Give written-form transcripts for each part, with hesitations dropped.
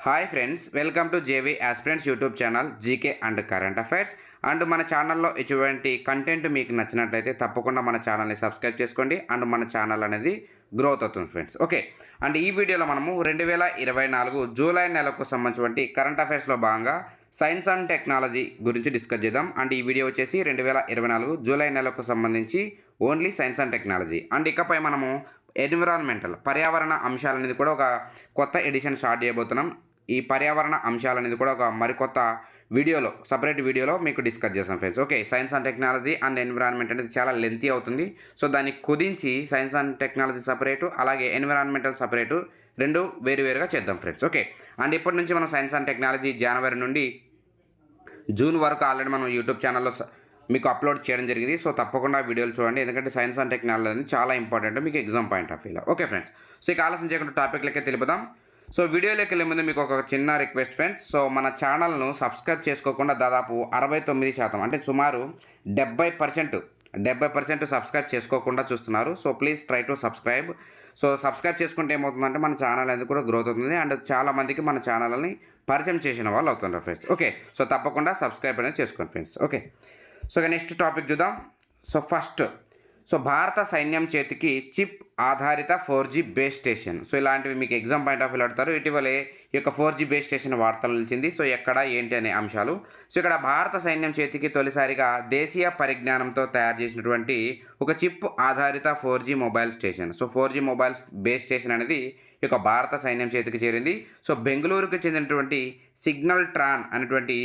Hi friends, welcome to JV aspirants YouTube channel GK and current affairs. And మన ఛానల్లో ఇటువంటి content మీకు నచ్చినట్లయితే తప్పకుండా మన ఛానల్ని సబ్స్క్రైబ్ చేసుకోండి. అండ్ మన ఛానల్ అనేది గ్రోత్ అవుతుంది ఫ్రెండ్స్. ఓకే, అండ్ ఈ వీడియోలో మనము 2024 జూలై నెలకు సంబంధించినటువంటి కరెంట్ అఫైర్స్లో భాగంగా సైన్స్ అండ్ టెక్నాలజీ గురించి డిస్కస్ చేద్దాం. అండ్ ఈ వీడియో వచ్చేసి 2024 జూలై నెలకు సంబంధించి only science and technology. And ఇకపై మనము ఎన్విరాన్మెంటల్ పర్యావరణ అంశాలు అనేది కూడా ఒక కొత్త ఎడిషన్ స్టార్ట్ చేయబోతున్నాం. ఈ పర్యావరణ అంశాలు అనేది కూడా ఒక మరికొత్త వీడియోలో సపరేట్ వీడియోలో మీకు డిస్కస్ చేస్తాం friends. Okay, science and technology and environment అనేది చాలా లెంతీ అవుతుంది. సో దాన్ని కుదించి సైన్స్ అండ్ టెక్నాలజీ సపరేటు, అలాగే ఎన్విరాన్మెంటల్ సపరేటు, రెండు వేరువేరుగా చేద్దాం ఫ్రెండ్స్. ఓకే, అండ్ ఇప్పటి నుంచి మనం సైన్స్ అండ్ టెక్నాలజీ జనవరి నుండి జూన్ వరకు ఆల్రెడీ మనం యూట్యూబ్ ఛానల్లో మీకు అప్లోడ్ చేయడం జరిగింది. సో తప్పకుండా వీడియోలు చూడండి, ఎందుకంటే సైన్స్ అండ్ టెక్నాలజీ అనేది చాలా ఇంపార్టెంట్ మీకు ఎగ్జామ్ పాయింట్ ఆఫ్ వ్యూలో. ఓకే ఫ్రెండ్స్, సో ఇక ఆలస్యం చేయకుండా టాపిక్లకే తెలుపుదాం. సో వీడియోలోకి వెళ్ళే ముందు మీకు ఒక చిన్న రిక్వెస్ట్ ఫ్రెండ్స్. సో మన ఛానల్ను సబ్స్క్రైబ్ చేసుకోకుండా దాదాపు 69% అంటే సుమారు 70% సబ్స్క్రైబ్ చేసుకోకుండా చూస్తున్నారు. So please try to subscribe. So subscribe చేసుకుంటే ఏమవుతుందంటే మన ఛానల్ అనేది కూడా గ్రోత్ అవుతుంది. అండ్ చాలామందికి మన ఛానల్ని పరిచయం చేసిన వాళ్ళు అవుతున్నారు ఫ్రెండ్స్. ఓకే, సో తప్పకుండా సబ్స్క్రైబ్ అనేది చేసుకోండి friends. Okay, so next topic చూద్దాం. సో ఫస్ట్, సో భారత సైన్యం చేతికి చిప్ ఆధారిత 4G బేస్ స్టేషన్. సో ఇలాంటివి మీకు ఎగ్జామ్ పాయింట్ ఆఫ్ వ్యూ అడుగుతారు. ఇటీవలే ఈ యొక్క 4G బేస్ స్టేషన్ వార్తలు నిలిచింది. సో ఎక్కడ ఏంటి అనే అంశాలు. సో ఇక్కడ భారత సైన్యం చేతికి తొలిసారిగా దేశీయ పరిజ్ఞానంతో తయారు చేసినటువంటి ఒక చిప్ ఆధారిత 4G mobile station. So 4G mobile base station అనేది ఈ యొక్క భారత సైన్యం చేతికి చేరింది. సో బెంగళూరుకు చెందినటువంటి సిగ్నల్ ట్రాన్ అనేటువంటి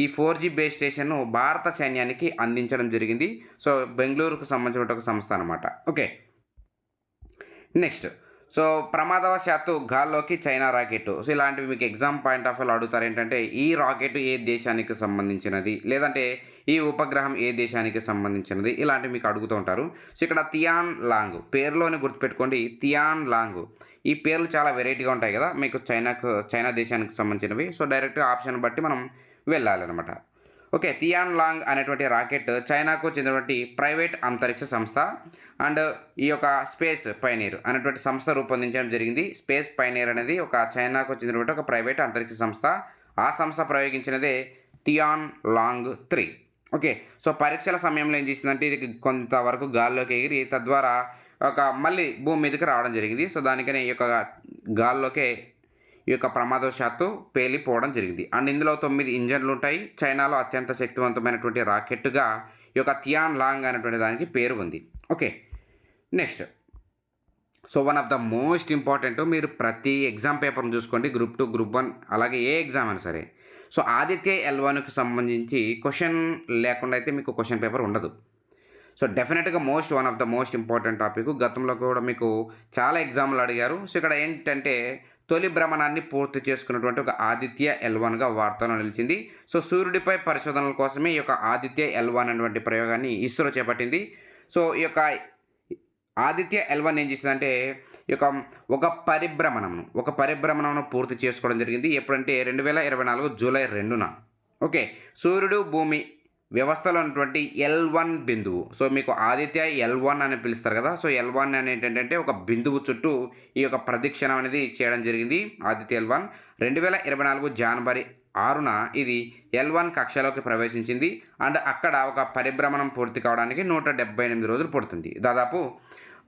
ఈ 4G బేస్ స్టేషన్ను భారత సైన్యానికి అందించడం జరిగింది. సో బెంగళూరుకు సంబంధించిన ఒక సంస్థ అనమాట. ఓకే, నెక్స్ట్, సో ప్రమాదవశాత్తు గాల్లోకి చైనా రాకెట్. సో ఇలాంటివి మీకు ఎగ్జామ్ పాయింట్ ఆఫ్ వ్యూలో అడుగుతారు. ఏంటంటే ఈ రాకెట్ ఏ దేశానికి సంబంధించినది, లేదంటే ఈ ఉపగ్రహం ఏ దేశానికి సంబంధించినది, ఇలాంటివి మీకు అడుగుతూ ఉంటారు. సో ఇక్కడ తియాన్ లాంగ్ పేరులోనే గుర్తుపెట్టుకోండి, తియాన్ లాంగ్. ఈ పేర్లు చాలా వెరైటీగా ఉంటాయి కదా మీకు, చైనా దేశానికి సంబంధించినవి. సో డైరెక్ట్గా ఆప్షన్ బట్టి మనం వెళ్ళాలన్నమాట. ఓకే, తియాన్ లాంగ్ అనేటువంటి రాకెట్ చైనాకు చెందినటువంటి ప్రైవేట్ అంతరిక్ష సంస్థ అండ్ ఈ యొక్క స్పేస్ పైనీర్ అనేటువంటి సంస్థ రూపొందించడం జరిగింది. స్పేస్ పైనీర్ అనేది ఒక చైనాకు చెందినటువంటి ఒక ప్రైవేట్ అంతరిక్ష సంస్థ. ఆ సంస్థ ప్రయోగించినదే తియాన్ లాంగ్ 3. ఓకే, సో పరీక్షల సమయంలో ఏం చేసిందంటే ఇది కొంతవరకు గాల్లోకి ఎగిరి తద్వారా ఒక మళ్ళీ భూమి మీదకి రావడం జరిగింది. సో దానికనే ఈ యొక్క గాల్లోకే ఈ యొక్క ప్రమాదవశాత్తు పేలిపోవడం జరిగింది. అండ్ ఇందులో 9 ఇంజన్లు ఉంటాయి. చైనాలో అత్యంత శక్తివంతమైనటువంటి రాకెట్గా ఈ యొక్క తియాన్ లాంగ్ అనేటువంటి దానికి పేరు ఉంది. Okay, next, so one of the most important, మీరు ప్రతి ఎగ్జామ్ పేపర్ని చూసుకోండి, గ్రూప్ 2, గ్రూప్ 1, అలాగే ఏ ఎగ్జామ్ అయినా సరే. సో ఆదిత్య L1కి సంబంధించి క్వశ్చన్ లేకుండా అయితే మీకు క్వశ్చన్ పేపర్ ఉండదు. సో డెఫినెట్గా one of the most important topic. గతంలో కూడా మీకు చాలా ఎగ్జామ్లు అడిగారు. సో ఇక్కడ ఏంటంటే తొలి భ్రమణాన్ని పూర్తి చేసుకున్నటువంటి ఒక ఆదిత్య L1గా వార్తలో నిలిచింది. సో సూర్యుడిపై పరిశోధనల కోసమే ఈ యొక్క ఆదిత్య L1 అనేటువంటి ప్రయోగాన్ని ఇస్రో చేపట్టింది. సో ఈ యొక్క ఆదిత్య L1 ఏం చేసిందంటే ఈ యొక్క ఒక పరిభ్రమణను పూర్తి చేసుకోవడం జరిగింది. ఎప్పుడంటే 2024 జూలై 2న. ఓకే, సూర్యుడు భూమి వ్యవస్థలో ఉన్నటువంటి L1 బిందువు. సో మీకు ఆదిత్య L1 అని పిలుస్తారు కదా. సో L1 అనేది ఏంటంటే ఒక బిందువు చుట్టూ ఈ యొక్క ప్రదక్షిణం అనేది చేయడం జరిగింది. ఆదిత్య L1 2024 జనవరి 6న ఇది L1 కక్షలోకి ప్రవేశించింది. అండ్ అక్కడ ఒక పరిభ్రమణం పూర్తి కావడానికి 178 రోజులు పడుతుంది. దాదాపు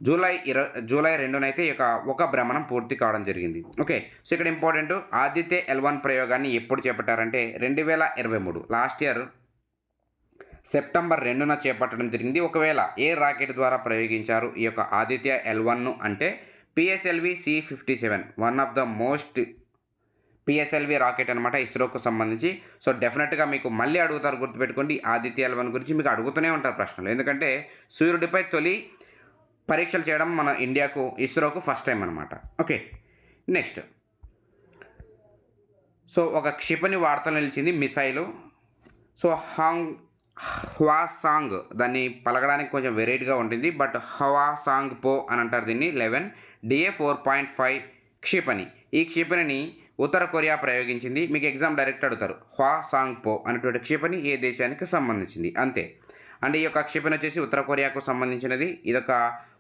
జూలై 2న అయితే ఒక భ్రమణం పూర్తి కావడం జరిగింది. ఓకే, సో ఇక్కడ ఇంపార్టెంట్, ఆదిత్య L1 ప్రయోగాన్ని ఎప్పుడు చేపట్టారంటే 2023 లాస్ట్ ఇయర్ సెప్టెంబర్ 2న చేపట్టడం జరిగింది. ఒకవేళ ఏ రాకెట్ ద్వారా ప్రయోగించారు ఈ యొక్క ఆదిత్య L1ను అంటే PSLV C57, one of the most PSLV rocket అనమాట ఇస్రోకు సంబంధించి. సో డెఫినెట్గా మీకు మళ్ళీ అడుగుతారు, గుర్తుపెట్టుకోండి. ఆదిత్య L1 గురించి మీకు అడుగుతూనే ఉంటారు ప్రశ్నలు, ఎందుకంటే సూర్యుడిపై తొలి పరీక్షలు చేయడం మన ఇండియాకు, ఇస్రోకు ఫస్ట్ టైం అనమాట. ఓకే, నెక్స్ట్, సో ఒక క్షిపణి వార్తలు నిలిచింది, మిసైలు. సో హ్వాసాంగ్, దాన్ని పలకడానికి కొంచెం వెరైటీగా ఉంటుంది, బట్ హ్వాసాంగ్ పో అని అంటారు దీన్ని. 11 DA4.5 క్షిపణి. ఈ క్షిపణిని ఉత్తర కొరియా ప్రయోగించింది. మీకు ఎగ్జామ్ డైరెక్ట్ అడుగుతారు, హ్వాసాంగ్ పో అనేటువంటి క్షిపణి ఏ దేశానికి సంబంధించింది, అంతే. అండ్ ఈ యొక్క క్షిపణి వచ్చేసి ఉత్తర కొరియాకు సంబంధించినది. ఇదొక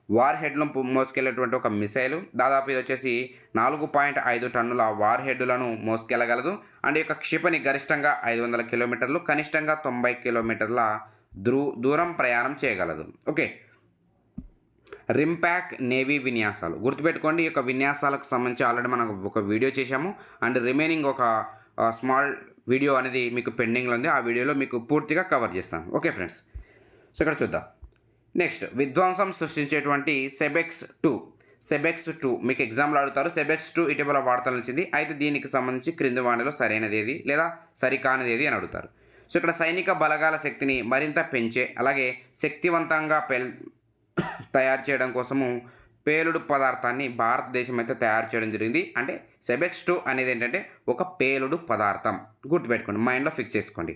వార్ హెడ్లను మోసుకెళ్లేటువంటి ఒక మిసైలు. దాదాపు ఇది వచ్చేసి 4.5 టన్నుల వార్ హెడ్లను మోసుకెళ్లగలదు. అండ్ ఈ యొక్క క్షిపణి గరిష్టంగా 500 కిలోమీటర్లు, కనిష్టంగా 90 కిలోమీటర్ల దూరం ప్రయాణం చేయగలదు. ఓకే, రింపాక్ నేవీ విన్యాసాలు గుర్తుపెట్టుకోండి. ఈ యొక్క విన్యాసాలకు సంబంధించి ఆల్రెడీ మనం ఒక వీడియో చేశాము. అండ్ రిమైనింగ్ ఒక స్మాల్ వీడియో అనేది మీకు పెండింగ్లో ఉంది. ఆ వీడియోలో మీకు పూర్తిగా కవర్ చేస్తాను. ఓకే ఫ్రెండ్స్, సో ఇక్కడ చూద్దాం. నెక్స్ట్, విధ్వంసం సృష్టించేటువంటి సెబెక్స్ 2 మీకు ఎగ్జామ్లో అడుగుతారు. సెబెక్స్ 2 ఇటీవల వార్తలు వచ్చింది. అయితే దీనికి సంబంధించి క్రింది వాణిలో సరైనది ఏది లేదా సరికానిది ఏది అని అడుగుతారు. సో ఇక్కడ సైనిక బలగాల శక్తిని మరింత పెంచే అలాగే శక్తివంతంగా తయారు చేయడం కోసము పేలుడు పదార్థాన్ని భారతదేశం అయితే తయారు చేయడం జరిగింది. అంటే సెబెక్స్ 2 అనేది ఏంటంటే ఒక పేలుడు పదార్థం. గుర్తుపెట్టుకోండి, మైండ్లో ఫిక్స్ చేసుకోండి.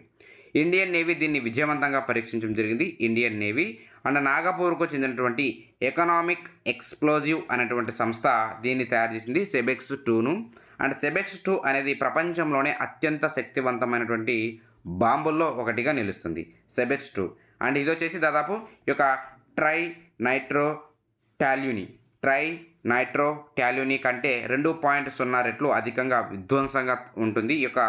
ఇండియన్ నేవీ దీన్ని విజయవంతంగా పరీక్షించడం జరిగింది. ఇండియన్ నేవీ అండ్ నాగపూర్కు చెందినటువంటి ఎకనామిక్ ఎక్స్ప్లోజివ్ అనేటువంటి సంస్థ దీన్ని తయారు చేసింది సెబెక్స్ 2ను. అండ్ సెబెక్స్ 2 అనేది ప్రపంచంలోనే అత్యంత శక్తివంతమైనటువంటి బాంబుల్లో ఒకటిగా నిలుస్తుంది సెబెక్స్ 2. అండ్ ఇది వచ్చేసి దాదాపు ఈ యొక్క ట్రై నైట్రో టాల్యూని కంటే 2.0 రెట్లు అధికంగా విధ్వంసంగా ఉంటుంది ఈ యొక్క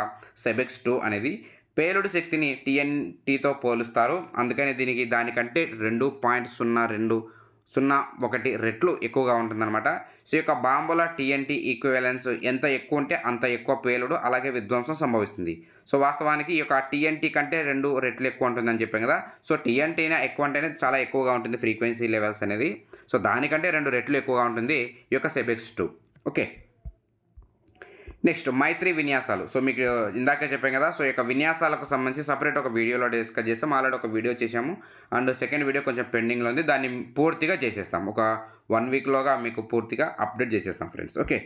సెబెక్స్ 2 అనేది. పేలుడు శక్తిని TNTతో పోలుస్తారు. అందుకని దీనికి దానికంటే 2.021 రెట్లు ఎక్కువగా ఉంటుందన్నమాట. సో ఈ యొక్క బాంబుల TNT ఈక్వివలెన్స్ ఎంత ఎక్కువ ఉంటే అంత ఎక్కువ పేలుడు అలాగే విధ్వంసం సంభవిస్తుంది. సో వాస్తవానికి ఈ యొక్క TNT కంటే 2 రెట్లు ఎక్కువ ఉంటుందని చెప్పాం కదా. సో TNTనే ఎక్కువ అంటేనే చాలా ఎక్కువగా ఉంటుంది ఫ్రీక్వెన్సీ లెవెల్స్ అనేది. సో దానికంటే 2 రెట్లు ఎక్కువగా ఉంటుంది ఈ యొక్క సెబెక్స్ 2. ఓకే, నెక్స్ట్ మైత్రి విన్యాసాలు. సో మీకు ఇందాకే చెప్పాం కదా. సో ఈ యొక్క విన్యాసాలకు సంబంధించి సపరేట్ ఒక వీడియోలో డిస్కస్ చేస్తాం. ఆల్రెడీ ఒక వీడియో చేసాము. అండ్ సెకండ్ వీడియో కొంచెం పెండింగ్లో ఉంది. దాన్ని పూర్తిగా చేసేస్తాం. ఒక 1 వీక్లోగా మీకు పూర్తిగా అప్డేట్ చేసేస్తాం ఫ్రెండ్స్. ఓకే,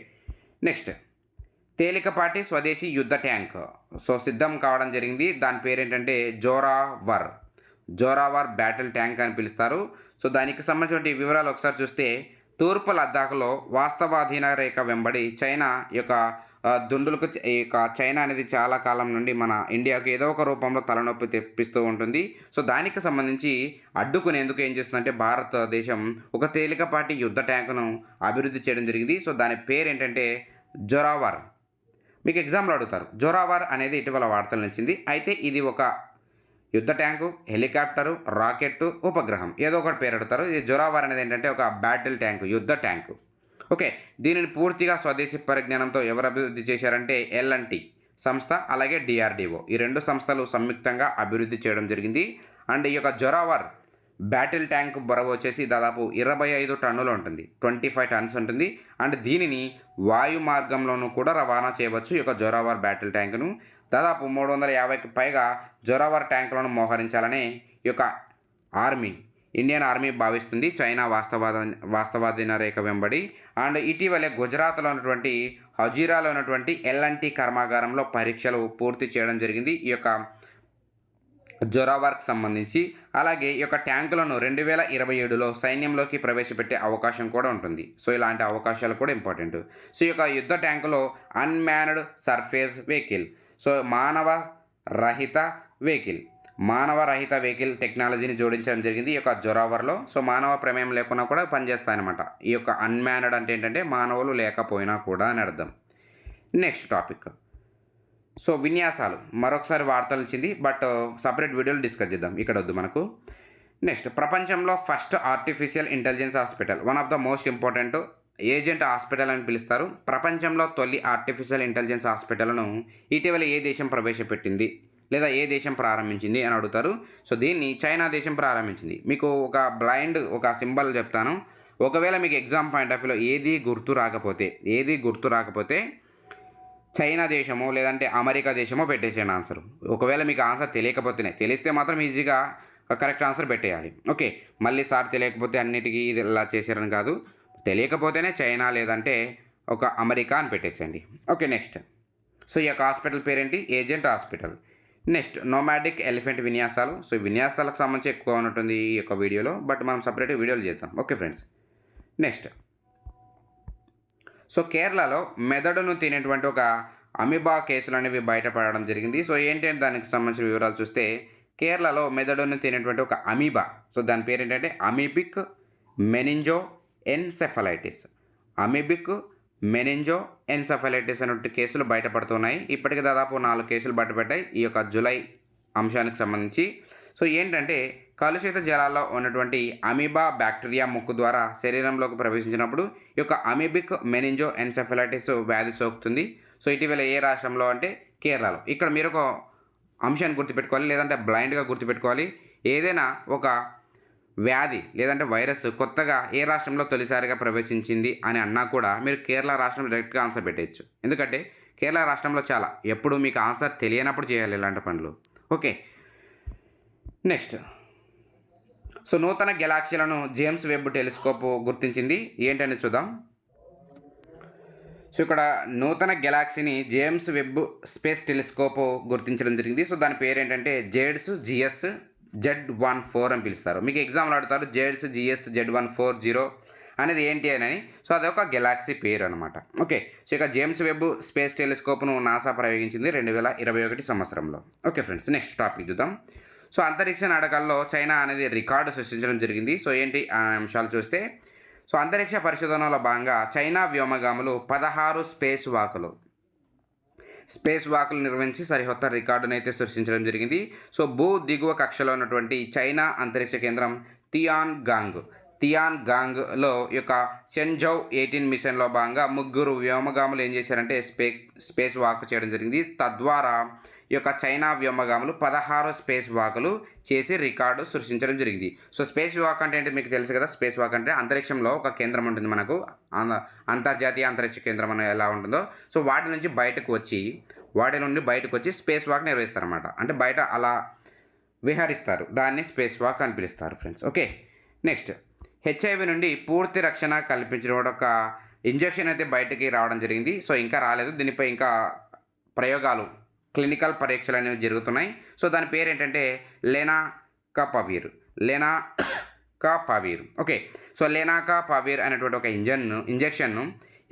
నెక్స్ట్ తేలికపాటి స్వదేశీ యుద్ధ ట్యాంక్ సో సిద్ధం కావడం జరిగింది. దాని పేరు ఏంటంటే జోరావర్ బ్యాటిల్ ట్యాంక్ అని పిలుస్తారు. సో దానికి సంబంధించిన వివరాలు ఒకసారి చూస్తే, తూర్పు లద్దాఖ్లో వాస్తవాధీన రేఖ వెంబడి చైనా యొక్క దుండులకు ఈ యొక్క చైనా అనేది చాలా కాలం నుండి మన ఇండియాకు ఏదో ఒక రూపంలో తలనొప్పి తెప్పిస్తూ ఉంటుంది. సో దానికి సంబంధించి అడ్డుకునేందుకు ఏం చేస్తుందంటే భారతదేశం ఒక తేలికపాటి యుద్ధ ట్యాంకును అభివృద్ధి చేయడం జరిగింది. సో దాని పేరు ఏంటంటే జోరావర్. మీకు ఎగ్జామ్లో అడుగుతారు. జోరావర్ అనేది ఇటీవల వార్తలు నిలిచింది. అయితే ఇది ఒక యుద్ధ ట్యాంకు, హెలికాప్టరు, రాకెట్టు, ఉపగ్రహం ఏదో ఒకటి పేరు అడుగుతారు. ఇది జోరావర్ అనేది ఏంటంటే ఒక బ్యాటిల్ ట్యాంకు, యుద్ధ ట్యాంకు. ఓకే, దీనిని పూర్తిగా స్వదేశీ పరిజ్ఞానంతో ఎవరు అభివృద్ధి చేశారంటే L&T సంస్థ అలాగే DRDO ఈ 2 సంస్థలు సంయుక్తంగా అభివృద్ధి చేయడం జరిగింది. అండ్ ఈ యొక్క జోరావర్ బ్యాటిల్ ట్యాంక్ బరువు వచ్చేసి దాదాపు 25 టన్నులు ఉంటుంది, 25 టన్స్ ఉంటుంది. అండ్ దీనిని వాయు మార్గంలోనూ కూడా రవాణా చేయవచ్చు. ఈ యొక్క జోరావర్ బ్యాటిల్ ట్యాంకును దాదాపు 350కి పైగా జోరావర్ ట్యాంకులను మోహరించాలని ఈ యొక్క ఇండియన్ ఆర్మీ భావిస్తుంది చైనా వాస్తవాధీన రేఖ వెంబడి. అండ్ ఇటీవలే గుజరాత్లో ఉన్నటువంటి హజీరాలో ఉన్నటువంటి L&T కర్మాగారంలో పరీక్షలు పూర్తి చేయడం జరిగింది ఈ యొక్క జోరావర్కి సంబంధించి. అలాగే ఈ యొక్క ట్యాంకులను 2027లో సైన్యంలోకి ప్రవేశపెట్టే అవకాశం కూడా ఉంటుంది. సో ఇలాంటి అవకాశాలు కూడా ఇంపార్టెంట్. సో ఈ యొక్క యుద్ధ ట్యాంకులో అన్మ్యాన్డ్ సర్ఫేస్ వెహికల్, సో మానవ రహిత వెహికల్ టెక్నాలజీని జోడించడం జరిగింది ఈ యొక్క జోరావర్లో. సో మానవ ప్రమేయం లేకున్నా కూడా పనిచేస్తాయన్నమాట. ఈ యొక్క అన్మ్యాన్డ్ అంటే ఏంటంటే మానవులు లేకపోయినా కూడా అని అర్థం. నెక్స్ట్ టాపిక్, సో విన్యాసాలు మరొకసారి వార్తలు ఇచ్చింది. బట్ సపరేట్ వీడియోలు డిస్కస్ చేద్దాం, ఇక్కడ వద్దు మనకు. నెక్స్ట్, ప్రపంచంలో first artificial intelligence hospital, one of the most important agent hospital అని పిలుస్తారు. ప్రపంచంలో తొలి ఆర్టిఫిషియల్ ఇంటెలిజెన్స్ హాస్పిటల్ను ఇటీవల ఏ దేశం ప్రవేశపెట్టింది లేదా ఏ దేశం ప్రారంభించింది అని అడుగుతారు. సో దీన్ని చైనా దేశం ప్రారంభించింది. మీకు ఒక సింబల్ చెప్తాను. ఒకవేళ మీకు ఎగ్జామ్ పాయింట్ ఆఫ్ వ్యూలో ఏది గుర్తు రాకపోతే చైనా దేశమో లేదంటే అమెరికా దేశమో పెట్టేసేయండి ఆన్సర్. ఒకవేళ మీకు ఆన్సర్ తెలిస్తే మాత్రం ఈజీగా కరెక్ట్ ఆన్సర్ పెట్టేయాలి. ఓకే, మళ్ళీ సార్ తెలియకపోతే అన్నిటికీ ఇది ఇలా చేశారని కాదు, తెలియకపోతేనే చైనా లేదంటే ఒక అమెరికా అని పెట్టేసేయండి. ఓకే, నెక్స్ట్, సో ఈ యొక్క హాస్పిటల్ పేరేంటి? Agent hospital. Next, nomadic elephant విన్యాసాలు. సో విన్యాసాలకు సంబంధించి ఎక్కువ ఉంటుంది ఈ యొక్క వీడియోలో, బట్ మనం సపరేట్గా వీడియోలు చేద్దాం. ఓకే ఫ్రెండ్స్, నెక్స్ట్, సో కేరళలో మెదడును తినేటువంటి ఒక అమీబా కేసులు అనేవి బయటపడడం జరిగింది. సో ఏంటంటే దానికి సంబంధించిన వివరాలు చూస్తే, కేరళలో మెదడును తినేటువంటి ఒక అమీబా, సో దాని పేరు ఏంటంటే అమీబిక్ మెనింజో ఎన్సెఫలైటిస్. అమీబిక్ మెనింజో ఎన్సెఫలైటిస్ అనేటువంటి కేసులు బయటపడుతున్నాయి. ఇప్పటికి దాదాపు 4 కేసులు బయటపడ్డాయి ఈ యొక్క జూలై అంశానికి సంబంధించి. సో ఏంటంటే కలుషిత జలాల్లో ఉన్నటువంటి అమీబా బ్యాక్టీరియా ముక్కు ద్వారా శరీరంలోకి ప్రవేశించినప్పుడు ఈ యొక్క అమీబిక్ మెనింజో ఎన్సెఫలైటిస్ వ్యాధి సోకుతుంది. సో ఇటీవల ఏ రాష్ట్రంలో అంటే కేరళలో. ఇక్కడ మీరు ఒక అంశాన్ని గుర్తుపెట్టుకోవాలి, లేదంటే బ్లైండ్గా గుర్తుపెట్టుకోవాలి. ఏదైనా ఒక వ్యాధి లేదంటే వైరస్ కొత్తగా ఏ రాష్ట్రంలో తొలిసారిగా ప్రవేశించింది అని అన్నా కూడా మీరు కేరళ రాష్ట్రం డైరెక్ట్గా ఆన్సర్ పెట్టేయచ్చు. ఎందుకంటే కేరళ రాష్ట్రంలో చాలా ఎప్పుడు మీకు ఆన్సర్ తెలియనప్పుడు చేయాలి ఇలాంటి పనులు. Okay, next. సో నూతన గెలాక్సీలను జేమ్స్ వెబ్ టెలిస్కోప్ గుర్తించింది. ఏంటని చూద్దాం. సో ఇక్కడ నూతన గెలాక్సీని జేమ్స్ వెబ్ స్పేస్ టెలిస్కోప్ గుర్తించడం జరిగింది. సో దాని పేరు ఏంటంటే జేడ్స్ జిఎస్ Z14 అని పిలుస్తారు. మీకు ఎగ్జామ్లో అడుగుతారు జేడ్స్ జిఎస్ Z140 అనేది ఏంటి అని. సో అదొక గెలాక్సీ పేరు అనమాట. ఓకే, సో ఇక జేమ్స్ వెబ్ స్పేస్ టెలిస్కోప్ను నాసా ప్రయోగించింది 2021 సంవత్సరంలో. ఓకే ఫ్రెండ్స్, నెక్స్ట్ టాపిక్ చూద్దాం. సో అంతరిక్ష నాటకాల్లో చైనా అనేది రికార్డు సృష్టించడం జరిగింది. సో ఏంటి ఆ అంశాలు చూస్తే, సో అంతరిక్ష పరిశోధనలో భాగంగా చైనా వ్యోమగాములు 16 స్పేస్ వాకులు నిర్వహించి సరికొత్త రికార్డును అయితే సృష్టించడం జరిగింది. సో భూ దిగువ కక్షలో ఉన్నటువంటి చైనా అంతరిక్ష కేంద్రం తియాన్గాంగ్లో యొక్క షెన్జౌ 18 మిషన్లో భాగంగా 3 వ్యోమగాములు ఏం చేశారంటే స్పేస్ వాక్ చేయడం జరిగింది. తద్వారా ఈ యొక్క చైనా వ్యోమగాములు 16 స్పేస్ వాకులు చేసి రికార్డు సృష్టించడం జరిగింది. సో స్పేస్ వాక్ అంటే ఏంటి మీకు తెలుసు కదా. స్పేస్ వాక్ అంటే అంతరిక్షంలో ఒక కేంద్రం ఉంటుంది మనకు, అంతర్జాతీయ అంతరిక్ష కేంద్రం అనేది ఎలా ఉంటుందో. సో వాటి నుండి బయటకు వచ్చి స్పేస్ వాక్ నిర్వహిస్తారన్నమాట. అంటే బయట అలా విహరిస్తారు, దాన్ని స్పేస్ వాక్ అని పిలుస్తారు ఫ్రెండ్స్. Okay, next. హెచ్ఐవి నుండి పూర్తి రక్షణ కల్పించిన ఒక ఇంజెక్షన్ అయితే బయటికి రావడం జరిగింది. సో ఇంకా రాలేదు, దీనిపై ఇంకా ప్రయోగాలు క్లినికల్ పరీక్షలు అనేవి జరుగుతున్నాయి. సో దాని పేరు ఏంటంటే లెనాకాపవిర్. ఓకే, సో లెనాకాపవిర్ అనేటువంటి ఒక ఇంజెక్షన్ను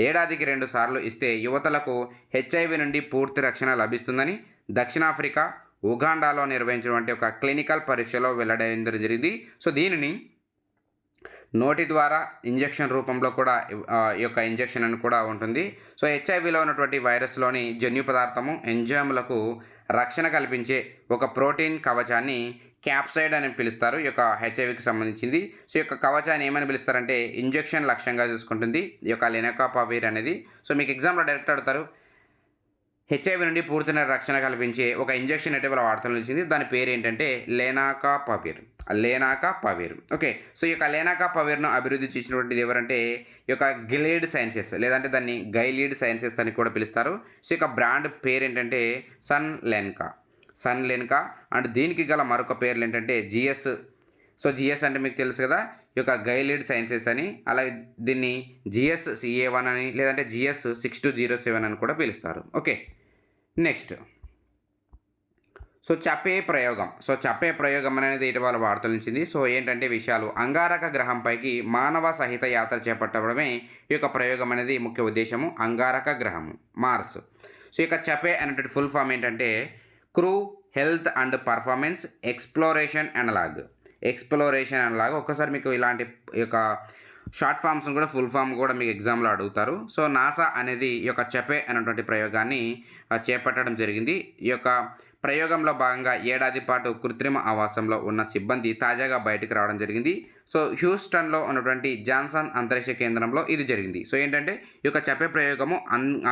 ఏడాదికి 2 సార్లు ఇస్తే యువతలకు హెచ్ఐవి నుండి పూర్తి రక్షణ లభిస్తుందని దక్షిణాఫ్రికా ఉగాండాలో నిర్వహించినటువంటి ఒక క్లినికల్ పరీక్షలో వెల్లడైంది జరిగింది. సో దీనిని నోటి ద్వారా ఇంజెక్షన్ రూపంలో కూడా ఈ యొక్క ఇంజెక్షన్ అని కూడా ఉంటుంది. సో హెచ్ఐవిలో ఉన్నటువంటి వైరస్లోని జన్యు పదార్థము ఎంజైములకు రక్షణ కల్పించే ఒక ప్రోటీన్ కవచాన్ని క్యాప్సైడ్ అని పిలుస్తారు. ఈ యొక్క హెచ్ఐవికి సంబంధించింది. సో ఈ యొక్క కవచాన్ని ఏమని పిలుస్తారంటే ఇంజెక్షన్ లక్ష్యంగా చూసుకుంటుంది ఈ యొక్క లెనాకాపవిర్ అనేది. సో మీకు ఎగ్జామ్లో డైరెక్ట్ అడుగుతారు హెచ్ఐవి నుండి పూర్తి రక్షణ కల్పించే ఒక ఇంజెక్షన్ ఇటీవల వార్తలు నిలిచింది. దాని పేరు ఏంటంటే లెనాకాపవిర్. ఓకే, సో ఈ యొక్క లెనాకాపవిర్ను అభివృద్ధి చేసినటువంటిది ఎవరంటే ఈ యొక్క గిలీడ్ సైన్సెస్, లేదంటే దాన్ని గైలీడ్ సైన్సెస్ అని కూడా పిలుస్తారు. సో ఈ యొక్క బ్రాండ్ పేరు ఏంటంటే సన్లెన్కా అండ్ దీనికి గల మరొక పేర్లు ఏంటంటే జిఎస్. సో జిఎస్ అంటే మీకు తెలుసు కదా, ఈ యొక్క గైలీడ్ సైన్సెస్ అని, అలాగే దీన్ని GSCA1 అని లేదంటే GS6207 అని కూడా పిలుస్తారు. Okay, next. సో చప్పే ప్రయోగం అనేది ఇటీవల వార్తలు నిలిచింది. సో ఏంటంటే విషయాలు అంగారక గ్రహంపైకి మానవ సహిత యాత్ర చేపట్టడమే ఈ యొక్క ప్రయోగం అనేది ముఖ్య ఉద్దేశము. అంగారక గ్రహము మార్స్. సో ఇక చప్పే అనేటువంటి ఫుల్ ఫామ్ ఏంటంటే crew health and performance exploration analog. ఒక్కసారి మీకు ఇలాంటి ఈ యొక్క షార్ట్ ఫామ్స్ కూడా ఫుల్ ఫామ్ కూడా మీకు ఎగ్జామ్లో అడుగుతారు. సో నాసా అనేది ఈ యొక్క చపే అనేటువంటి ప్రయోగాన్ని చేపట్టడం జరిగింది. ఈ యొక్క ప్రయోగంలో భాగంగా ఏడాది పాటు కృత్రిమ ఆవాసంలో ఉన్న సిబ్బంది తాజాగా బయటకు రావడం జరిగింది. సో హ్యూస్టన్లో ఉన్నటువంటి జాన్సన్ అంతరిక్ష కేంద్రంలో ఇది జరిగింది. సో ఏంటంటే ఈ యొక్క చపే ప్రయోగము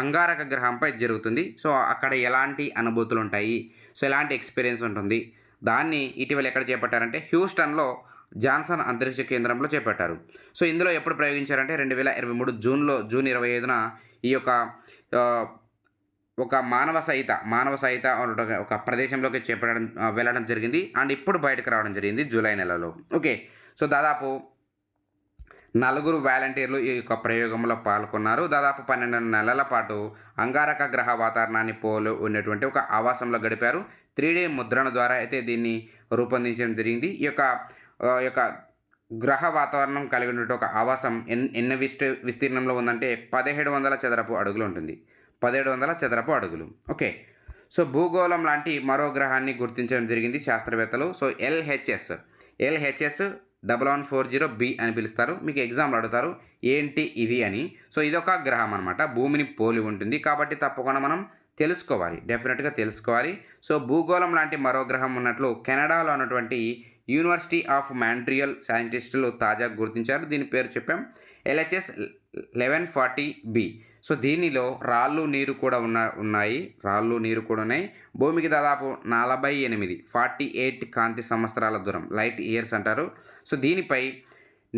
అంగారక గ్రహంపై జరుగుతుంది. సో అక్కడ ఎలాంటి అనుభూతులు ఉంటాయి, సో ఎలాంటి ఎక్స్పీరియన్స్ ఉంటుంది, దాన్ని ఇటీవల ఎక్కడ చేపట్టారంటే హ్యూస్టన్లో జాన్సన్ అంతరిక్ష కేంద్రంలో చేపట్టారు. సో ఇందులో ఎప్పుడు ప్రయోగించారంటే 2023 జూన్ 25న ఈ యొక్క ఒక మానవ సహిత ఒక ప్రదేశంలోకి వెళ్ళడం జరిగింది. అండ్ ఇప్పుడు బయటకు రావడం జరిగింది జూలై నెలలో. ఓకే, సో దాదాపు 4 వాలంటీర్లు ఈ యొక్క ప్రయోగంలో పాల్గొన్నారు. దాదాపు 12 నెలల పాటు అంగారక గ్రహ వాతావరణాన్ని పోలు ఉన్నటువంటి ఒక ఆవాసంలో గడిపారు. 3D ముద్రణ ద్వారా అయితే దీన్ని రూపొందించడం జరిగింది. ఈ యొక్క గ్రహ వాతావరణం కలిగి ఉన్న ఒక ఆవాసం ఎన్ని విస్తీర్ణంలో ఉందంటే 1700 చదరపు అడుగులు ఉంటుంది. 1700 చదరపు అడుగులు. ఓకే, సో భూగోళం లాంటి మరో గ్రహాన్ని గుర్తించడం జరిగింది శాస్త్రవేత్తలు. సో LHS 1140b అని పిలుస్తారు. మీకు ఎగ్జామ్లో అడుగుతారు ఏంటి ఇది అని. సో ఇదొక గ్రహం అనమాట, భూమిని పోలి ఉంటుంది కాబట్టి తప్పకుండా మనం తెలుసుకోవాలి, డెఫినెట్గా తెలుసుకోవాలి. సో భూగోళం లాంటి మరో గ్రహం ఉన్నట్లు కెనడాలో ఉన్నటువంటి యూనివర్సిటీ ఆఫ్ మాంట్రియల్ సైంటిస్టులు తాజాగా గుర్తించారు. దీని పేరు చెప్పాం ఎల్హెచ్ఎస్ 1140b. సో దీనిలో రాళ్ళు నీరు కూడా ఉన్నాయి, రాళ్ళు నీరు కూడా ఉన్నాయి. భూమికి దాదాపు 48 కాంతి సంవత్సరాల దూరం, లైట్ ఇయర్స్ అంటారు. సో దీనిపై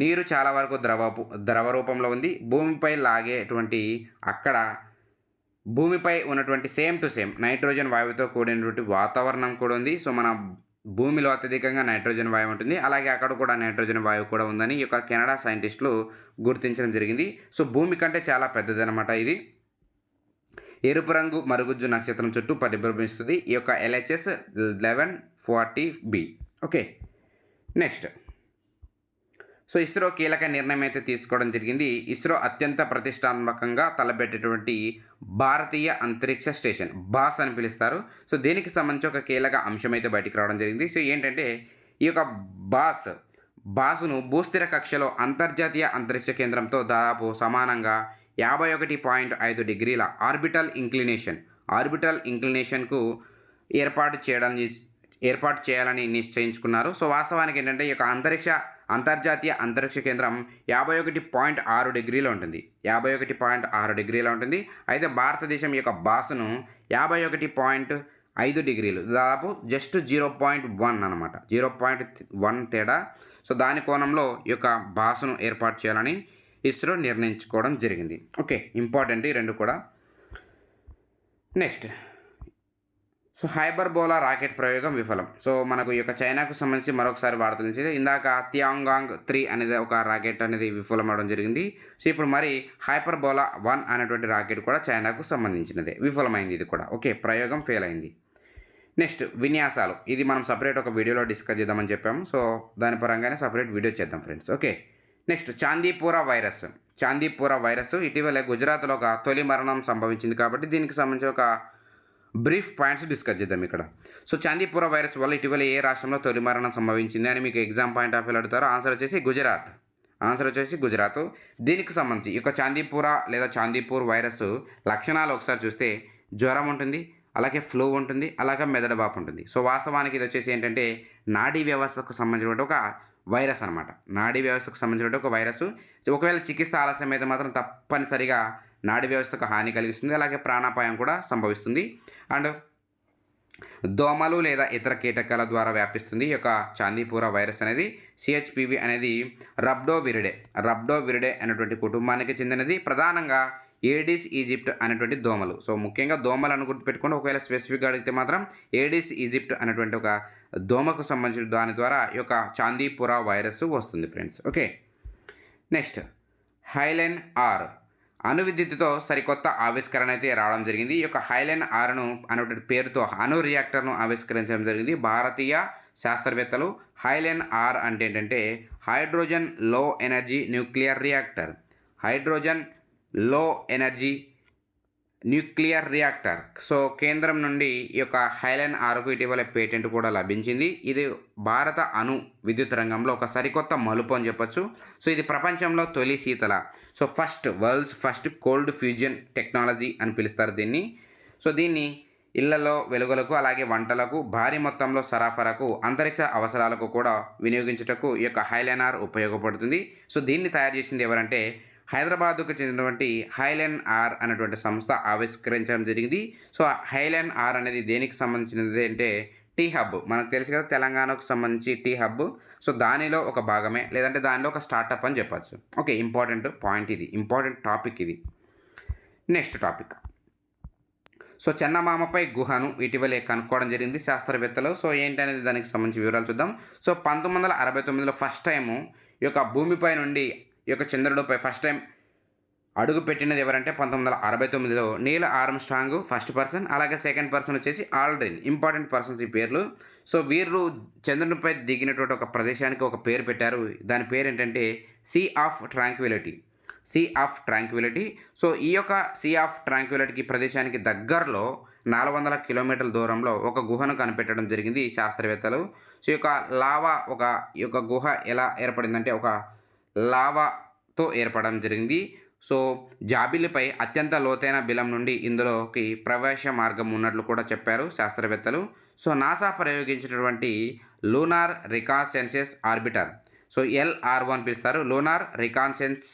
నీరు చాలా వరకు ద్రవ రూపంలో ఉంది. భూమిపై లాగేటువంటి అక్కడ భూమిపై ఉన్నటువంటి సేమ్ టు సేమ్ నైట్రోజన్ వాయువుతో కూడినటువంటి వాతావరణం కూడా ఉంది. సో మన భూమిలో అత్యధికంగా నైట్రోజన్ వాయువు ఉంటుంది, అలాగే అక్కడ కూడా నైట్రోజన్ వాయువు కూడా ఉందని ఈ యొక్క కెనడా సైంటిస్టులు గుర్తించడం జరిగింది. సో భూమి కంటే చాలా పెద్దదనమాట ఇది. ఎరుపు రంగు మరుగుజ్జు నక్షత్రం చుట్టూ పరిభ్రమిస్తుంది ఈ యొక్క LHS 1140b. Okay, next. So ISRO కీలక నిర్ణయం అయితే తీసుకోవడం జరిగింది. ఇస్రో అత్యంత ప్రతిష్టాత్మకంగా తలపెట్టేటువంటి భారతీయ అంతరిక్ష స్టేషన్, బాస్ అని పిలుస్తారు. సో దీనికి సంబంధించి ఒక కీలక అంశం అయితే బయటికి రావడం జరిగింది. సో ఏంటంటే ఈ యొక్క బాసును భూస్థిర కక్షలో అంతర్జాతీయ అంతరిక్ష కేంద్రంతో దాదాపు సమానంగా 51.5 డిగ్రీల ఆర్బిటల్ ఇంక్లినేషన్కు ఏర్పాటు చేయాలని నిశ్చయించుకున్నారు. సో వాస్తవానికి ఏంటంటే ఈ యొక్క అంతర్జాతీయ అంతరిక్ష కేంద్రం 51.6 డిగ్రీలో ఉంటుంది, 51.6 డిగ్రీలో ఉంటుంది. అయితే భారతదేశం యొక్క బాసును 51.5 డిగ్రీలు, దాదాపు జస్ట్ 0.1 అనమాట, 0.1 తేడా. సో దాని కోణంలో ఈ యొక్క బాసును ఏర్పాటు చేయాలని ఇస్రో నిర్ణయించుకోవడం జరిగింది. ఓకే, ఇంపార్టెంట్ ఈ రెండు కూడా. నెక్స్ట్. సో హైపర్బోలా రాకెట్ ప్రయోగం విఫలం. సో మనకు ఈ యొక్క చైనాకు సంబంధించి మరొకసారి వార్త తెలిసింది. ఇందాక టియాంగాంగ్ 3 అనేది ఒక రాకెట్ అనేది విఫలం అవడం జరిగింది. సో ఇప్పుడు మరి హైపర్బోలా 1 అనేటువంటి రాకెట్ కూడా చైనాకు సంబంధించినదే, విఫలమైంది ఇది కూడా. ఓకే, ప్రయోగం ఫెయిల్ అయింది. నెక్స్ట్ విన్యాసాలు, ఇది మనం సపరేట్ ఒక వీడియోలో డిస్కస్ చేద్దామని చెప్పాము. సో దాని పరంగానే సపరేట్ వీడియో చేద్దాం ఫ్రెండ్స్. ఓకే, నెక్స్ట్ చాందీపురా వైరస్ ఇటీవల గుజరాత్లో ఒక తొలి మరణం సంభవించింది కాబట్టి దీనికి సంబంధించి ఒక బ్రీఫ్ పాయింట్స్ డిస్కస్ చేద్దాం ఇక్కడ. సో చాందీపురా వైరస్ వల్ల ఇటీవల ఏ రాష్ట్రంలో తొలి మరణం సంభవించింది అని మీకు ఎగ్జామ్ పాయింట్ ఆఫ్ వ్యూ అడుగుతారు. ఆన్సర్ వచ్చేసి గుజరాత్. దీనికి సంబంధించి ఈ యొక్క చాందీపూర్ వైరస్ లక్షణాలు ఒకసారి చూస్తే జ్వరం ఉంటుంది, అలాగే ఫ్లూ ఉంటుంది, అలాగే మెదడు వాపు ఉంటుంది. సో వాస్తవానికి ఇది వచ్చేసి ఏంటంటే నాడీ వ్యవస్థకు సంబంధించిన ఒక వైరస్ అనమాట, ఒక వైరస్. ఒకవేళ చికిత్స ఆలస్యం అయితే మాత్రం తప్పనిసరిగా నాడీ వ్యవస్థకు హాని కలిగిస్తుంది, అలాగే ప్రాణాపాయం కూడా సంభవిస్తుంది. అండ్ దోమలు లేదా ఇతర కీటకాల ద్వారా వ్యాపిస్తుంది ఈ యొక్క చాందీపురా వైరస్ అనేది. CHPV అనేది రబ్డోవిరిడే అనేటువంటి కుటుంబానికి చెందినది. ప్రధానంగా ఏడిస్ ఈజిప్ట్ అనేటువంటి దోమలు. సో ముఖ్యంగా దోమలు అని గుర్తుపెట్టుకోండి. ఒకవేళ స్పెసిఫిక్గా అడిగితే మాత్రం ఏడిస్ ఈజిప్ట్ అనేటువంటి ఒక దోమకు సంబంధించిన దాని ద్వారా ఈ యొక్క చాందీపురా వైరస్ వస్తుంది ఫ్రెండ్స్. Okay, next. హైలెన్ ఆర్ అణు విద్యుత్తుతో సరికొత్త ఆవిష్కరణ అయితే రావడం జరిగింది. ఈ యొక్క హైలెన్ ఆర్ను అనేటువంటి పేరుతో అణు రియాక్టర్ను ఆవిష్కరించడం జరిగింది భారతీయ శాస్త్రవేత్తలు. హైలెన్ ఆర్ అంటే ఏంటంటే హైడ్రోజన్ లో ఎనర్జీ న్యూక్లియర్ రియాక్టర్. సో కేంద్రం నుండి ఈ యొక్క హైలెన్ ఆర్కు ఇటీవల పేటెంట్ కూడా లభించింది. ఇది భారత అణు విద్యుత్ రంగంలో ఒక సరికొత్త మలుపు అని చెప్పొచ్చు. సో ఇది ప్రపంచంలో తొలి శీతల, so world's first cold fusion technology అని పిలుస్తారు దీన్ని. సో దీన్ని ఇళ్లలో వెలుగులకు, అలాగే వంటలకు, భారీ మొత్తంలో సరఫరాకు, అంతరిక్ష అవసరాలకు కూడా వినియోగించుటకు ఈ యొక్క హైలెన్ ఆర్ ఉపయోగపడుతుంది. సో దీన్ని తయారు చేసింది ఎవరంటే హైదరాబాద్కు చెందినటువంటి హైలెన్ ఆర్ అనేటువంటి సంస్థ ఆవిష్కరించడం జరిగింది. సో హైలెన్ ఆర్ అనేది దేనికి సంబంధించినది అంటే టీ హబ్, మనకు తెలుసు కదా తెలంగాణకు సంబంధించి టీ హబ్. సో దానిలో ఒక భాగమే, లేదంటే దానిలో ఒక స్టార్టప్ అని చెప్పచ్చు. ఓకే, ఇంపార్టెంట్ పాయింట్ ఇది, ఇంపార్టెంట్ టాపిక్ ఇది. Next topic. సో చందమామపై గుహను ఇటీవలే కనుక్కోవడం జరిగింది శాస్త్రవేత్తలు. సో ఏంటనేది దానికి సంబంధించి వివరాలు చూద్దాం. సో 1969లో ఫస్ట్ టైము ఈ యొక్క భూమిపై నుండి ఈ యొక్క చంద్రుడిపై ఫస్ట్ టైం అడుగు పెట్టినది ఎవరంటే 1969లో నీల్ ఆర్మ్స్ట్రాంగ్ ఫస్ట్ పర్సన్, అలాగే సెకండ్ పర్సన్ వచ్చేసి ఆల్డ్రిన్. ఇంపార్టెంట్ పర్సన్స్ ఈ పేర్లు. సో వీరు చంద్రునిపై దిగినటువంటి ఒక ప్రదేశానికి ఒక పేరు పెట్టారు. దాని పేరు ఏంటంటే sea of sea of tranquility. So ఈ యొక్క సీ ఆఫ్ ట్రాంక్విలిటీకి ప్రదేశానికి దగ్గరలో 400 కిలోమీటర్ల దూరంలో ఒక గుహను కనిపెట్టడం జరిగింది శాస్త్రవేత్తలు. సో ఈ యొక్క గుహ ఎలా ఏర్పడిందంటే ఒక లావాతో ఏర్పడడం జరిగింది. సో జాబిలిపై అత్యంత లోతైన బిలం నుండి ఇందులోకి ప్రవేశ మార్గం ఉన్నట్లు కూడా చెప్పారు శాస్త్రవేత్తలు. సో నాసా ప్రయోగించినటువంటి lunar reconnaissance orbiter, so LR1 అని పిలుస్తారు, లూనార్ రికాన్సెన్స్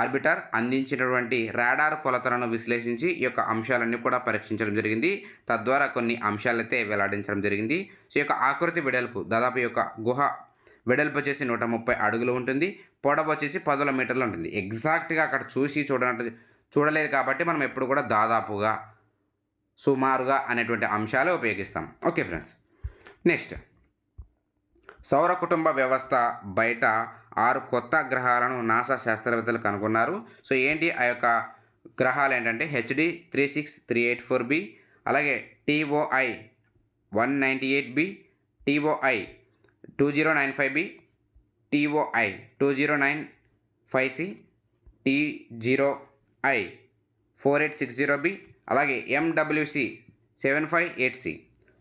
ఆర్బిటర్ అందించినటువంటి రాడార్ కొలతలను విశ్లేషించి ఈ యొక్క అంశాలన్నీ కూడా పరీక్షించడం జరిగింది. తద్వారా కొన్ని అంశాలైతే వెల్లడించడం జరిగింది. సో ఈ యొక్క ఆకృతి వెడల్పు దాదాపు ఈ యొక్క గుహ వెడల్పు వచ్చేసి 130 అడుగులు ఉంటుంది, పొడవు వచ్చేసి 10 మీటర్లు ఉంటుంది. ఎగ్జాక్ట్గా అక్కడ చూడలేదు కాబట్టి మనం ఎప్పుడు కూడా దాదాపుగా, సుమారుగా అనేటువంటి అంశాలు ఉపయోగిస్తాం. ఓకే ఫ్రెండ్స్, నెక్స్ట్ సౌర కుటుంబ వ్యవస్థ బయట 6 కొత్త గ్రహాలను నాసా శాస్త్రవేత్తలు కనుగొన్నారు. సో ఏంటి ఆ యొక్క గ్రహాలు ఏంటంటే HD 36384b, అలాగే TOI 198b, TOI 2095b, TOI 2095c, TOI 4860b, అలాగే MWC 758c.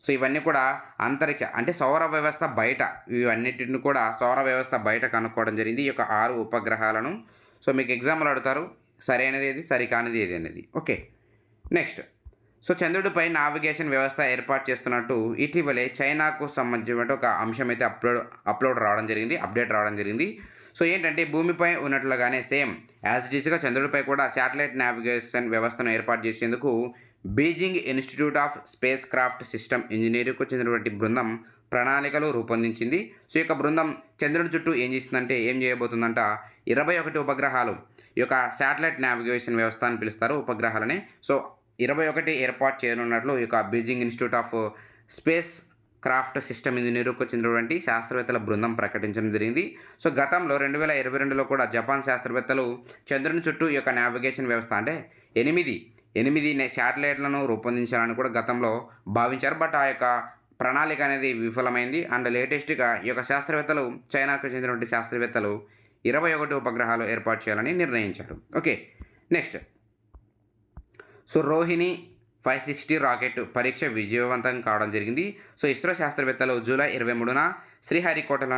సో ఇవన్నీ కూడా అంతరిక్ష అంటే సౌర వ్యవస్థ బయట, ఇవన్నిటిని కూడా సౌర వ్యవస్థ బయట కనుక్కోవడం జరిగింది ఈ యొక్క 6 ఉపగ్రహాలను. సో మీకు ఎగ్జామ్లో అడుగుతారు సరైనది ఏది, సరికానిది ఏది అనేది. ఓకే, నెక్స్ట్ సో చంద్రుడిపై నావిగేషన్ వ్యవస్థ ఏర్పాటు చేస్తున్నట్టు ఇటీవలే చైనాకు సంబంధించిన ఒక అంశం అయితే అప్డేట్ రావడం జరిగింది. సో ఏంటంటే భూమిపై ఉన్నట్లుగానే సేమ్ యాజ్ ఇట్ ఈస్గా చంద్రుడిపై కూడా శాటిలైట్ నావిగేషన్ వ్యవస్థను ఏర్పాటు చేసేందుకు Beijing institute of space craft system ఇంజనీరింగ్కు చెందినటువంటి బృందం ప్రణాళికలు రూపొందించింది. సో ఈ యొక్క బృందం చంద్రుడి చుట్టూ ఏం చేయబోతుందంట 21 ఉపగ్రహాలు, ఈ యొక్క శాటిలైట్ నావిగేషన్ వ్యవస్థ అని పిలుస్తారు ఉపగ్రహాలని. సో 21 ఏర్పాటు చేయనున్నట్లు ఈ యొక్క Beijing institute of space craft system ఇంజనీరింగ్కు చెందినటువంటి శాస్త్రవేత్తల బృందం ప్రకటించడం జరిగింది. సో గతంలో 2022లో కూడా జపాన్ శాస్త్రవేత్తలు చంద్రుని చుట్టూ ఈ యొక్క నావిగేషన్ వ్యవస్థ అంటే 8 శాటిలైట్లను రూపొందించాలని కూడా గతంలో భావించారు. బట్ ఆ యొక్క ప్రణాళిక అనేది విఫలమైంది. అండ్ లేటెస్ట్గా ఈ యొక్క శాస్త్రవేత్తలు చైనాకు చెందినటువంటి శాస్త్రవేత్తలు 21 ఉపగ్రహాలు ఏర్పాటు చేయాలని నిర్ణయించారు. Okay, next so Rohini 560 rocket పరీక్ష విజయవంతం కావడం జరిగింది. సో ఇస్రో శాస్త్రవేత్తలు జూలై 23న శ్రీహరికోటలో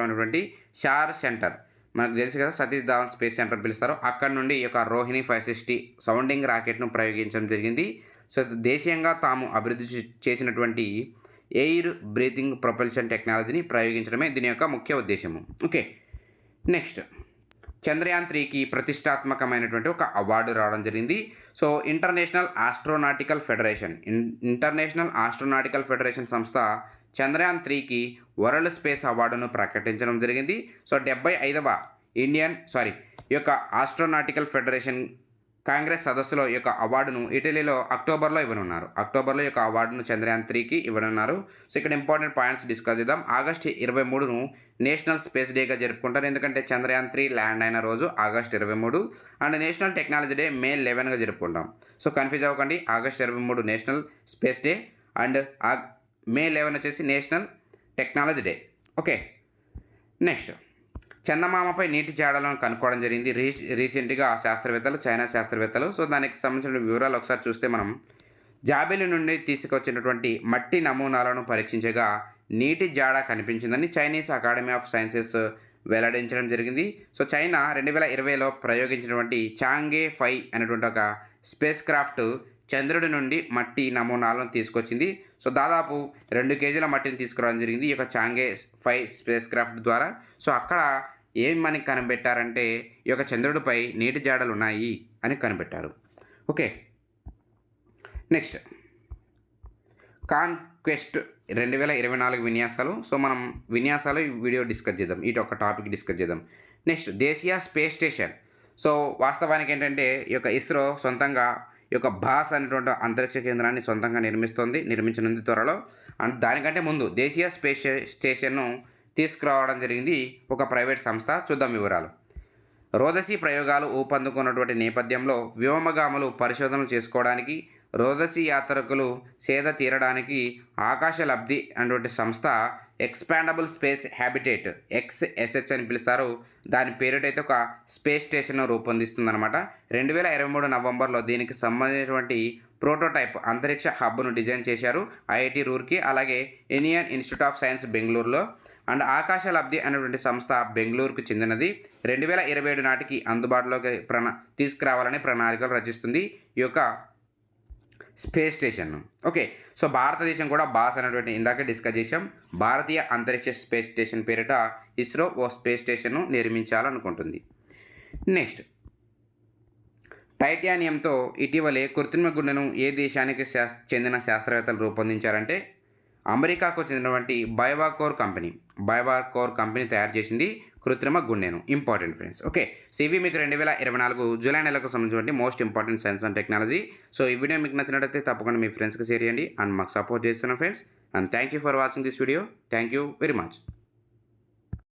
ఉన్నటువంటి షార్ సెంటర్, మనకు తెలుసు కదా సతీష్ ధావన్ స్పేస్ సెంటర్ పిలుస్తారు, అక్కడ నుండి ఈ యొక్క రోహిణి 560 సౌండింగ్ రాకెట్ను ప్రయోగించడం జరిగింది. సో దేశీయంగా తాము అభివృద్ధి చేసినటువంటి ఎయిర్ బ్రీతింగ్ ప్రొపల్షన్ టెక్నాలజీని ప్రయోగించడమే దీని యొక్క ముఖ్య ఉద్దేశము. ఓకే, నెక్స్ట్ చంద్రయాన్ 3కి ప్రతిష్టాత్మకమైనటువంటి ఒక అవార్డు రావడం జరిగింది. సో ఇంటర్నేషనల్ ఆస్ట్రోనాటికల్ ఫెడరేషన్ సంస్థ చంద్రయాన్ 3కి వరల్డ్ స్పేస్ అవార్డును ప్రకటించడం జరిగింది. సో 75వ ఈ యొక్క ఆస్ట్రోనాటికల్ ఫెడరేషన్ కాంగ్రెస్ సదస్సులో ఈ యొక్క అవార్డును ఇటలీలో అక్టోబర్లో ఈ యొక్క అవార్డును చంద్రయాన్ 3కి ఇవ్వనున్నారు. సో ఇక్కడ ఇంపార్టెంట్ పాయింట్స్ డిస్కస్ చేద్దాం. ఆగస్టు 23ను నేషనల్ స్పేస్ డేగా జరుపుకుంటారు, ఎందుకంటే చంద్రయాన్ 3 ల్యాండ్ అయిన రోజు August 23. And national technology day May 11గా జరుపుకుంటాం. సో కన్ఫ్యూజ్ అవ్వకండి, August 23 national space day and May 11 వచ్చేసి national technology day. Okay, next చందమామపై నీటి జాడలను కనుక్కోవడం జరిగింది రీసెంట్గా చైనా శాస్త్రవేత్తలు. సో దానికి సంబంధించిన వివరాలు ఒకసారి చూస్తే మనం జాబిలి నుండి తీసుకొచ్చినటువంటి మట్టి నమూనాలను పరీక్షించగా నీటి జాడ కనిపించిందని చైనీస్ అకాడమీ ఆఫ్ సైన్సెస్ వెల్లడించడం జరిగింది. సో చైనా 2020లో ప్రయోగించినటువంటి చాంగే 5 అనేటువంటి ఒక స్పేస్ క్రాఫ్ట్ చంద్రుడి నుండి మట్టి నమూనాలను తీసుకొచ్చింది. సో దాదాపు 2 కేజీల మట్టిని తీసుకురావడం జరిగింది ఈ యొక్క చాంగే 5 స్పేస్ క్రాఫ్ట్ ద్వారా. సో అక్కడ ఏమని కనిపెట్టారంటే ఈ యొక్క చంద్రుడిపై నీటి జాడలు ఉన్నాయి అని కనిపెట్టారు. ఓకే, నెక్స్ట్ కాన్క్వెస్ట్ 2024 విన్యాసాలు. సో మనం విన్యాసాలు ఈ వీడియో డిస్కస్ చేద్దాం, ఇటు ఒక టాపిక్ డిస్కస్ చేద్దాం. నెక్స్ట్ దేశీయ స్పేస్ స్టేషన్. సో వాస్తవానికి ఏంటంటే ఈ యొక్క ఇస్రో సొంతంగా ఈ యొక్క భాస్ అనేటువంటి అంతరిక్ష కేంద్రాన్ని సొంతంగా నిర్మించనుంది త్వరలో. అండ్ దానికంటే ముందు దేశీయ స్పేస్ స్టేషన్ను తీసుకురావడం జరిగింది ఒక ప్రైవేట్ సంస్థ. చూద్దాం వివరాలు. రోదసీ ప్రయోగాలు ఊపందుకున్నటువంటి నేపథ్యంలో వ్యోమగాములు పరిశోధనలు చేసుకోవడానికి, రోదసీ యాత్రికులు సేద తీరడానికి ఆకాశ లబ్ధి అనేటువంటి సంస్థ ఎక్స్పాండబుల్ స్పేస్ హ్యాబిటేట్ XSH అని పిలుస్తారు. దాని పేరిటైతే ఒక స్పేస్ స్టేషన్ను రూపొందిస్తుందన్నమాట. 2023 నవంబర్లో దీనికి సంబంధించినటువంటి ప్రోటోటైప్ అంతరిక్ష హబ్ను డిజైన్ చేశారు ఐఐటి రూర్కీ, అలాగే ఇండియన్ ఇన్స్టిట్యూట్ ఆఫ్ సైన్స్ బెంగళూరులో. అండ్ ఆకాశ లబ్ధి అనేటువంటి సంస్థ బెంగళూరుకు చెందినది. 2027 నాటికి అందుబాటులోకి తీసుకురావాలని ప్రణాళికలు రచిస్తుంది ఈ యొక్క స్పేస్ స్టేషన్. ఓకే, సో భారతదేశం కూడా బాస్ అనేటువంటి ఇందాకే డిస్కస్ చేసాం. భారతీయ అంతరిక్ష స్పేస్ స్టేషన్ పేరిట ఇస్రో ఓ స్పేస్ స్టేషన్ను నిర్మించాలనుకుంటుంది. నెక్స్ట్, టైటానియంతో ఇటీవలే కృత్రిమ గుండెను ఏ దేశానికి చెందిన శాస్త్రవేత్తలు రూపొందించారంటే అమెరికాకు చెందినటువంటి బయోవాకోర్ కంపెనీ తయారు చేసింది కృత్రిమ గుండెను. Important friends. ఓకే, సో ఇవి మీకు 2024 జూలై నెలకు సంబంధించినటువంటి most important science and technology. So ఈ వీడియో మీకు నచ్చినట్లయితే తప్పకుండా మీ ఫ్రెండ్స్కి షేర్ చేయండి అండ్ మాకు సపోర్ట్ చేస్తున్నాం friends. And thank you for watching this video. Thank you very much.